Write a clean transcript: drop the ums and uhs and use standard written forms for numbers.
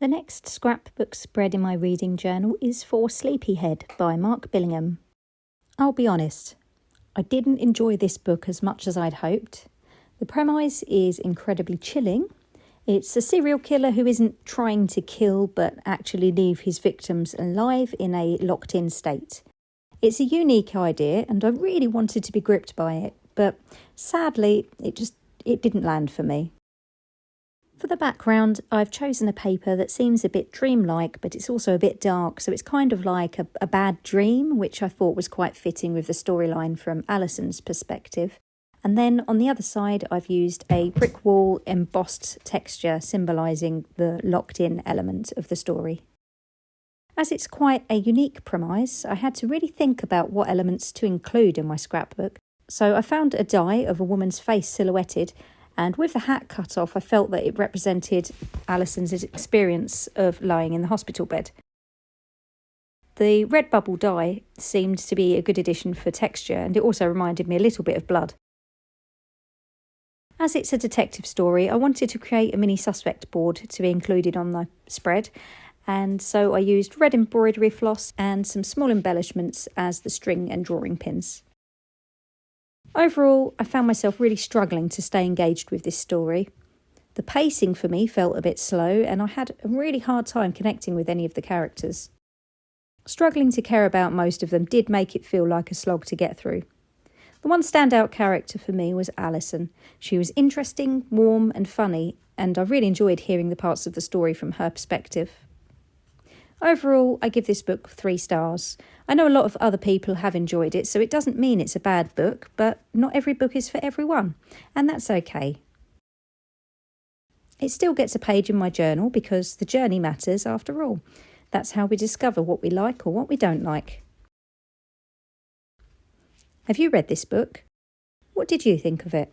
The next scrapbook spread in my reading journal is for Sleepyhead by Mark Billingham. I'll be honest, I didn't enjoy this book as much as I'd hoped. The premise is incredibly chilling. It's a serial killer who isn't trying to kill but actually leave his victims alive in a locked-in state. It's a unique idea and I really wanted to be gripped by it, but sadly it didn't land for me. For the background, I've chosen a paper that seems a bit dreamlike, but it's also a bit dark, so it's kind of like a bad dream, which I thought was quite fitting with the storyline from Alison's perspective. And then on the other side, I've used a brick wall embossed texture symbolising the locked-in element of the story. As it's quite a unique premise, I had to really think about what elements to include in my scrapbook. So I found a die of a woman's face silhouetted, and with the hat cut off, I felt that it represented Alison's experience of lying in the hospital bed. The red bubble die seemed to be a good addition for texture, and it also reminded me a little bit of blood. As it's a detective story, I wanted to create a mini suspect board to be included on the spread, and so I used red embroidery floss and some small embellishments as the string and drawing pins. Overall, I found myself really struggling to stay engaged with this story. The pacing for me felt a bit slow, and I had a really hard time connecting with any of the characters. Struggling to care about most of them did make it feel like a slog to get through. The one standout character for me was Alison. She was interesting, warm and funny, and I really enjoyed hearing the parts of the story from her perspective. Overall, I give this book 3 stars. I know a lot of other people have enjoyed it, so it doesn't mean it's a bad book, but not every book is for everyone, and that's okay. It still gets a page in my journal because the journey matters after all. That's how we discover what we like or what we don't like. Have you read this book? What did you think of it?